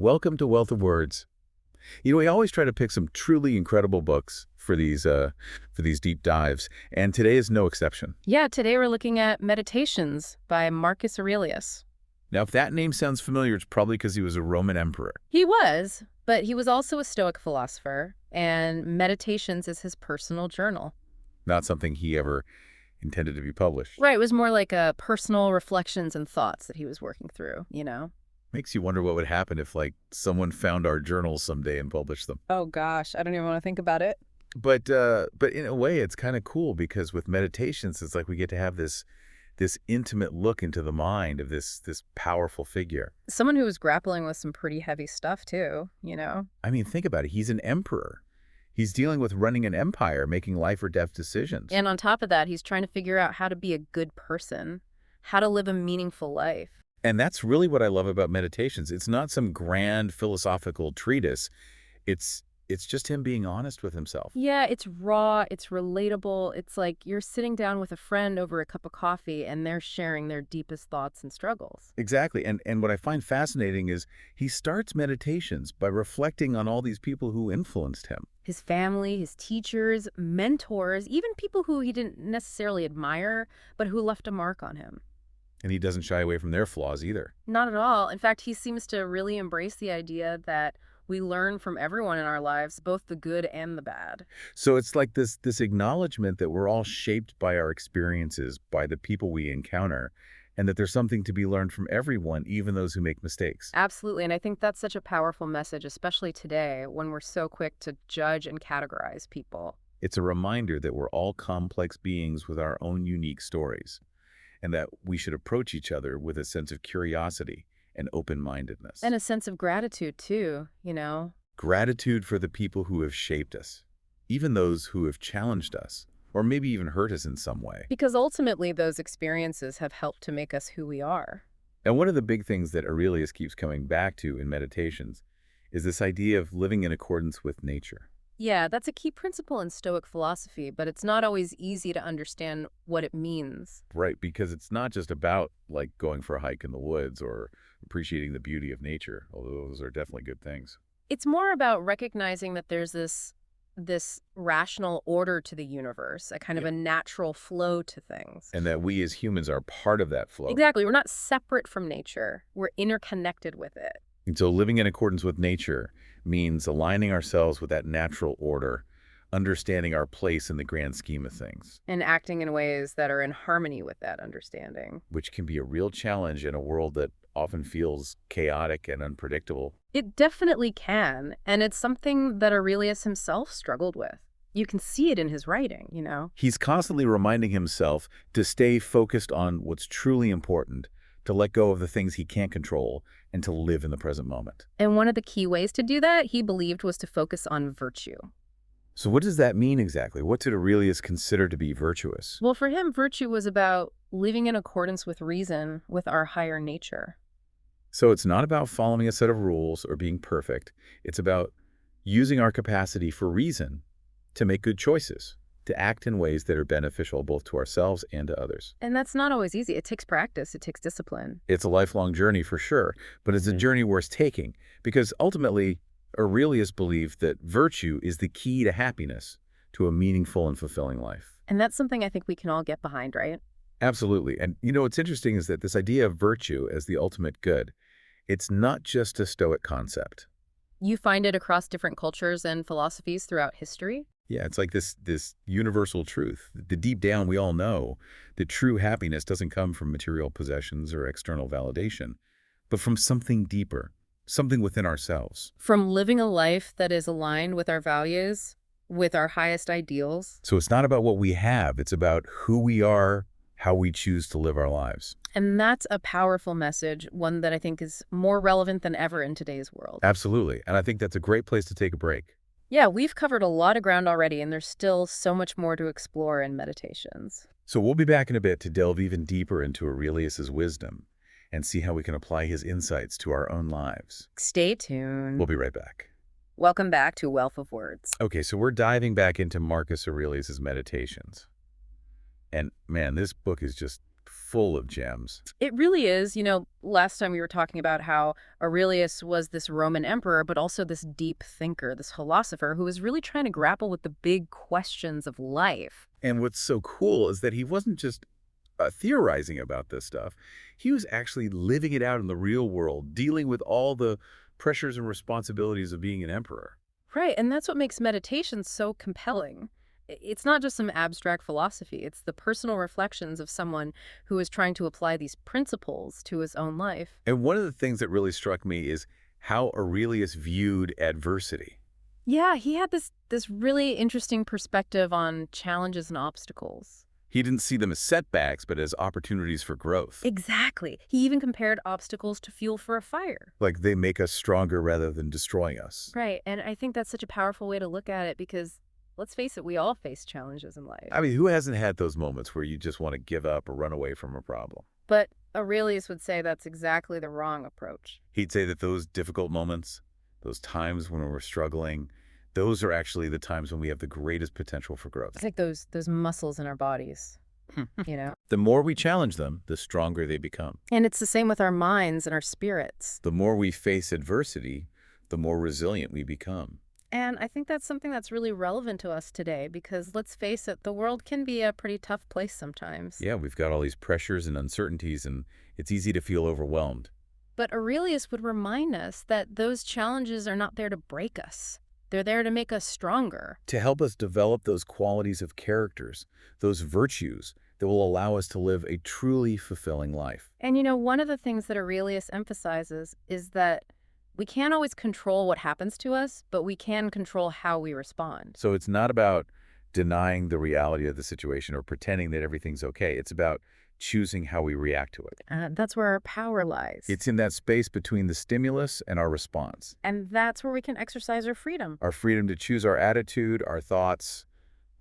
Welcome to Wealth of Words. We always try to pick some truly incredible books for these deep dives, and today is no exception. Yeah, today we're looking at Meditations by Marcus Aurelius. Now, if that name sounds familiar, it's probably because he was a Roman emperor. He was, but he was also a Stoic philosopher, and Meditations is his personal journal. Not something he ever intended to be published. Right, it was more like a personal reflections and thoughts that he was working through. Makes you wonder what would happen if, someone found our journals someday and published them. Oh gosh, I don't even want to think about it. But in a way, it's kind of cool because with meditations, it's like we get to have this intimate look into the mind of this powerful figure. Someone who was grappling with some pretty heavy stuff too. I mean, think about it. He's an emperor. He's dealing with running an empire, making life or death decisions. And on top of that, he's trying to figure out how to be a good person, how to live a meaningful life. And that's really what I love about meditations. It's not some grand philosophical treatise. It's just him being honest with himself. Yeah, it's raw, it's relatable. It's like you're sitting down with a friend over a cup of coffee and they're sharing their deepest thoughts and struggles. Exactly. And what I find fascinating is he starts meditations by reflecting on all these people who influenced him. His family, his teachers, mentors, even people who he didn't necessarily admire, but who left a mark on him. And he doesn't shy away from their flaws either. Not at all. In fact, he seems to really embrace the idea that we learn from everyone in our lives, both the good and the bad. So it's like this acknowledgement that we're all shaped by our experiences, by the people we encounter, and that there's something to be learned from everyone, even those who make mistakes. Absolutely, and I think that's such a powerful message, especially today when we're so quick to judge and categorize people. It's a reminder that we're all complex beings with our own unique stories, and that we should approach each other with a sense of curiosity and open-mindedness. And a sense of gratitude, too. Gratitude for the people who have shaped us, even those who have challenged us, or maybe even hurt us in some way. Because ultimately, those experiences have helped to make us who we are. And one of the big things that Aurelius keeps coming back to in Meditations is this idea of living in accordance with nature. Yeah, that's a key principle in Stoic philosophy, but it's not always easy to understand what it means. Right, because it's not just about, going for a hike in the woods or appreciating the beauty of nature, although those are definitely good things. It's more about recognizing that there's this rational order to the universe, a kind of a natural flow to things. And that we as humans are part of that flow. Exactly. We're not separate from nature. We're interconnected with it. And so living in accordance with nature means aligning ourselves with that natural order, understanding our place in the grand scheme of things. And acting in ways that are in harmony with that understanding. Which can be a real challenge in a world that often feels chaotic and unpredictable. It definitely can, and it's something that Aurelius himself struggled with. You can see it in his writing. He's constantly reminding himself to stay focused on what's truly important, to let go of the things he can't control, and to live in the present moment. And one of the key ways to do that, he believed, was to focus on virtue. So what does that mean exactly? What did Aurelius consider to be virtuous? Well, for him, virtue was about living in accordance with reason, with our higher nature. So it's not about following a set of rules or being perfect. It's about using our capacity for reason to make good choices, to act in ways that are beneficial both to ourselves and to others. And that's not always easy. It takes practice. It takes discipline. It's a lifelong journey for sure, but it's a journey worth taking because ultimately Aurelius believed that virtue is the key to happiness, to a meaningful and fulfilling life. And that's something I think we can all get behind, right? Absolutely. And what's interesting is that this idea of virtue as the ultimate good, it's not just a Stoic concept. You find it across different cultures and philosophies throughout history? Yeah, it's like this universal truth. The deep down, we all know that true happiness doesn't come from material possessions or external validation, but from something deeper, something within ourselves. From living a life that is aligned with our values, with our highest ideals. So it's not about what we have, it's about who we are, how we choose to live our lives. And that's a powerful message, one that I think is more relevant than ever in today's world. Absolutely. And I think that's a great place to take a break. Yeah, we've covered a lot of ground already, and there's still so much more to explore in Meditations. So we'll be back in a bit to delve even deeper into Aurelius's wisdom and see how we can apply his insights to our own lives. Stay tuned. We'll be right back. Welcome back to Wealth of Words. Okay, so we're diving back into Marcus Aurelius's Meditations. And man, this book is just full of gems. It really is. Last time we were talking about how Aurelius was this Roman emperor, but also this deep thinker, this philosopher who was really trying to grapple with the big questions of life. And what's so cool is that he wasn't just theorizing about this stuff. He was actually living it out in the real world, dealing with all the pressures and responsibilities of being an emperor. Right, and that's what makes meditation so compelling. It's not just some abstract philosophy, it's the personal reflections of someone who is trying to apply these principles to his own life. And one of the things that really struck me is how Aurelius viewed adversity. Yeah, he had this really interesting perspective on challenges and obstacles. He didn't see them as setbacks, but as opportunities for growth. Exactly. He even compared obstacles to fuel for a fire. Like they make us stronger rather than destroying us. Right, and I think that's such a powerful way to look at it because, let's face it, we all face challenges in life. I mean, who hasn't had those moments where you just want to give up or run away from a problem? But Aurelius would say that's exactly the wrong approach. He'd say that those difficult moments, those times when we're struggling, those are actually the times when we have the greatest potential for growth. It's like those muscles in our bodies, you know? The more we challenge them, the stronger they become. And it's the same with our minds and our spirits. The more we face adversity, the more resilient we become. And I think that's something that's really relevant to us today because, let's face it, the world can be a pretty tough place sometimes. Yeah, we've got all these pressures and uncertainties, and it's easy to feel overwhelmed. But Aurelius would remind us that those challenges are not there to break us. They're there to make us stronger. To help us develop those qualities of characters, those virtues that will allow us to live a truly fulfilling life. And one of the things that Aurelius emphasizes is that we can't always control what happens to us, but we can control how we respond. So it's not about denying the reality of the situation or pretending that everything's okay. It's about choosing how we react to it. That's where our power lies. It's in that space between the stimulus and our response. And that's where we can exercise our freedom. Our freedom to choose our attitude, our thoughts,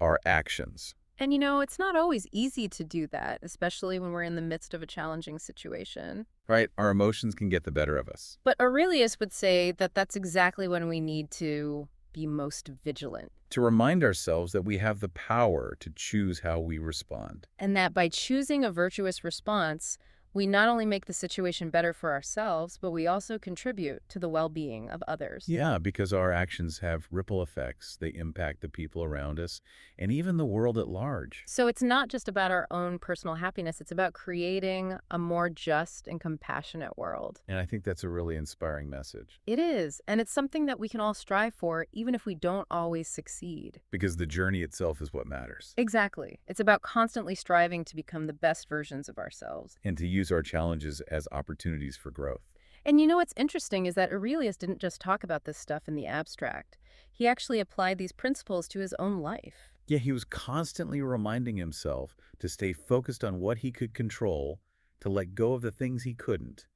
our actions. And it's not always easy to do that, especially when we're in the midst of a challenging situation. Right? Our emotions can get the better of us. But Aurelius would say that that's exactly when we need to be most vigilant. To remind ourselves that we have the power to choose how we respond. And that by choosing a virtuous response, we not only make the situation better for ourselves, but we also contribute to the well-being of others. Yeah, because our actions have ripple effects. They impact the people around us and even the world at large. So it's not just about our own personal happiness. It's about creating a more just and compassionate world. And I think that's a really inspiring message. It is. And it's something that we can all strive for, even if we don't always succeed. Because the journey itself is what matters. Exactly. It's about constantly striving to become the best versions of ourselves. And to use our challenges as opportunities for growth. And what's interesting is that Aurelius didn't just talk about this stuff in the abstract. He actually applied these principles to his own life. Yeah, he was constantly reminding himself to stay focused on what he could control, to let go of the things he couldn't,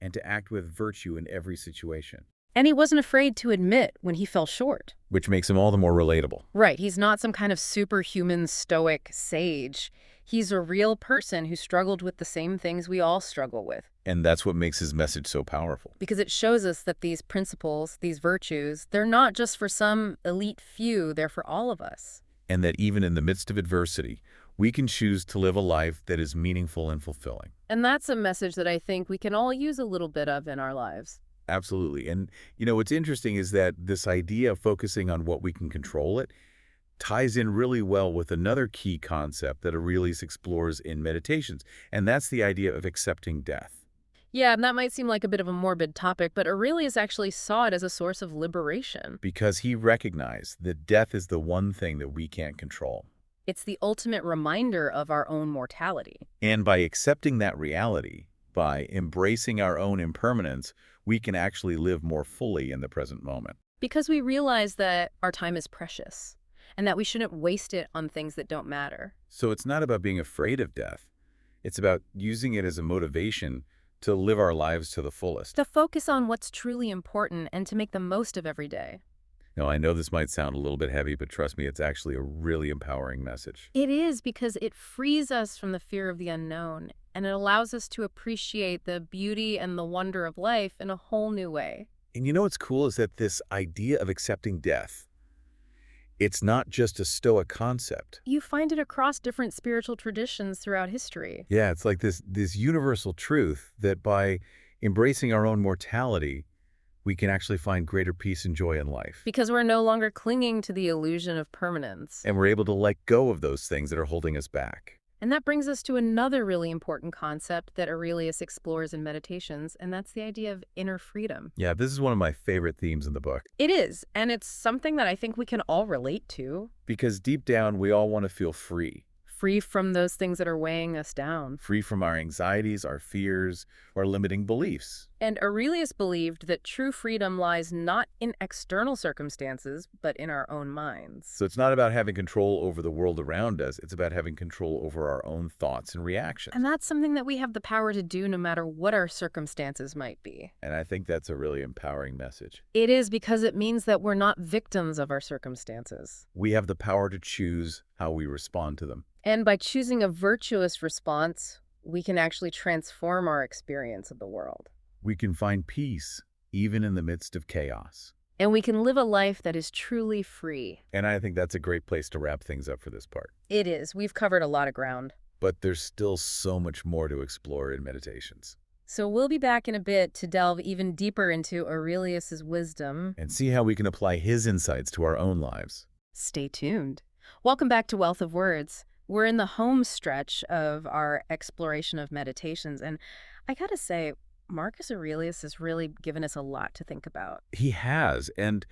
and to act with virtue in every situation. And he wasn't afraid to admit when he fell short. Which makes him all the more relatable. Right. He's not some kind of superhuman stoic sage. He's a real person who struggled with the same things we all struggle with. And that's what makes his message so powerful. Because it shows us that these principles, these virtues, they're not just for some elite few, they're for all of us. And that even in the midst of adversity, we can choose to live a life that is meaningful and fulfilling. And that's a message that I think we can all use a little bit of in our lives. Absolutely. And, what's interesting is that this idea of focusing on what we can control it ties in really well with another key concept that Aurelius explores in Meditations, and that's the idea of accepting death. Yeah, and that might seem like a bit of a morbid topic, but Aurelius actually saw it as a source of liberation. Because he recognized that death is the one thing that we can't control. It's the ultimate reminder of our own mortality. And by accepting that reality, by embracing our own impermanence, we can actually live more fully in the present moment. Because we realize that our time is precious and that we shouldn't waste it on things that don't matter. So it's not about being afraid of death. It's about using it as a motivation to live our lives to the fullest. To focus on what's truly important and to make the most of every day. Now, I know this might sound a little bit heavy, but trust me, it's actually a really empowering message. It is, because it frees us from the fear of the unknown, and it allows us to appreciate the beauty and the wonder of life in a whole new way. And what's cool is that this idea of accepting death, It's not just a Stoic concept. You find it across different spiritual traditions throughout history. Yeah, it's like this universal truth that by embracing our own mortality, we can actually find greater peace and joy in life. Because we're no longer clinging to the illusion of permanence. And we're able to let go of those things that are holding us back. And that brings us to another really important concept that Aurelius explores in Meditations, and that's the idea of inner freedom. Yeah, this is one of my favorite themes in the book. It is, and it's something that I think we can all relate to. Because deep down, we all want to feel free. Free from those things that are weighing us down. Free from our anxieties, our fears, our limiting beliefs. And Aurelius believed that true freedom lies not in external circumstances, but in our own minds. So it's not about having control over the world around us. It's about having control over our own thoughts and reactions. And that's something that we have the power to do no matter what our circumstances might be. And I think that's a really empowering message. It is, because it means that we're not victims of our circumstances. We have the power to choose how we respond to them. And by choosing a virtuous response, we can actually transform our experience of the world. We can find peace even in the midst of chaos. And we can live a life that is truly free. And I think that's a great place to wrap things up for this part. It is. We've covered a lot of ground. But there's still so much more to explore in Meditations. So we'll be back in a bit to delve even deeper into Aurelius's wisdom. And see how we can apply his insights to our own lives. Stay tuned. Welcome back to Wealth of Words. We're in the home stretch of our exploration of Meditations, and I gotta say, Marcus Aurelius has really given us a lot to think about. He has. And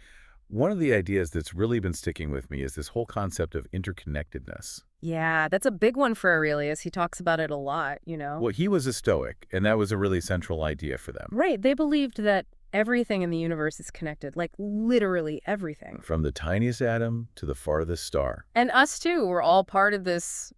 one of the ideas that's really been sticking with me is this whole concept of interconnectedness. Yeah, that's a big one for Aurelius. He talks about it a lot, you know. Well, he was a Stoic, and that was a really central idea for them. Right, they believed that everything in the universe is connected, like literally everything. From the tiniest atom to the farthest star. And us too, we're all part of this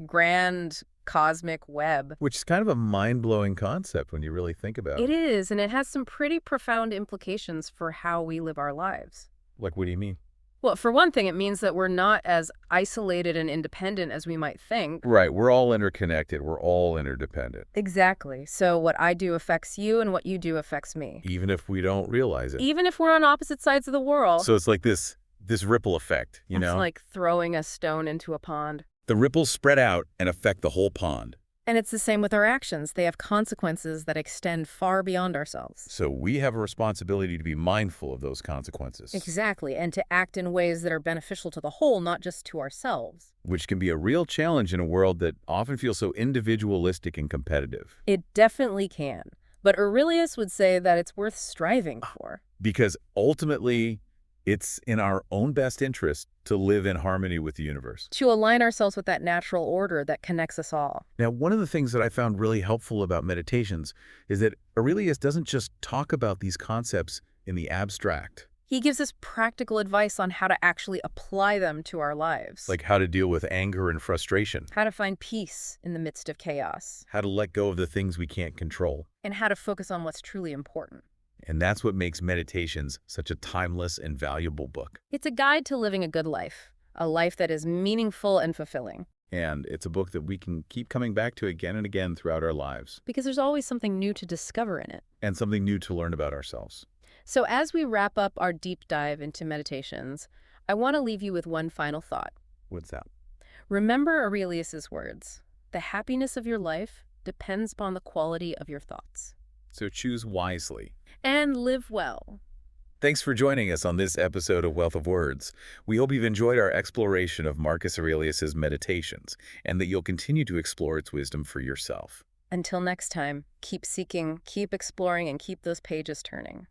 grand cosmic web. Which is kind of a mind-blowing concept when you really think about it. It is, and it has some pretty profound implications for how we live our lives. Like, what do you mean? Well, for one thing, it means that we're not as isolated and independent as we might think. Right, we're all interconnected. We're all interdependent. Exactly. So what I do affects you, and what you do affects me. Even if we don't realize it. Even if we're on opposite sides of the world. So it's like this ripple effect, you know? It's like throwing a stone into a pond. The ripples spread out and affect the whole pond. And it's the same with our actions. They have consequences that extend far beyond ourselves. So we have a responsibility to be mindful of those consequences. Exactly, and to act in ways that are beneficial to the whole, not just to ourselves. Which can be a real challenge in a world that often feels so individualistic and competitive. It definitely can. But Aurelius would say that it's worth striving for. Because ultimately, it's in our own best interest to live in harmony with the universe. To align ourselves with that natural order that connects us all. Now, one of the things that I found really helpful about Meditations is that Aurelius doesn't just talk about these concepts in the abstract. He gives us practical advice on how to actually apply them to our lives. Like how to deal with anger and frustration. How to find peace in the midst of chaos. How to let go of the things we can't control. And how to focus on what's truly important. And that's what makes Meditations such a timeless and valuable book. It's a guide to living a life that is meaningful and fulfilling. And it's a book that we can keep coming back to again and again throughout our lives. Because there's always something new to discover in it. And something new to learn about ourselves. So as we wrap up our deep dive into Meditations, I want to leave you with one final thought. What's that? Remember Aurelius's words. The happiness of your life depends upon the quality of your thoughts. So choose wisely. And live well. Thanks for joining us on this episode of Wealth of Words. We hope you've enjoyed our exploration of Marcus Aurelius's Meditations, and that you'll continue to explore its wisdom for yourself. Until next time, keep seeking, keep exploring, and keep those pages turning.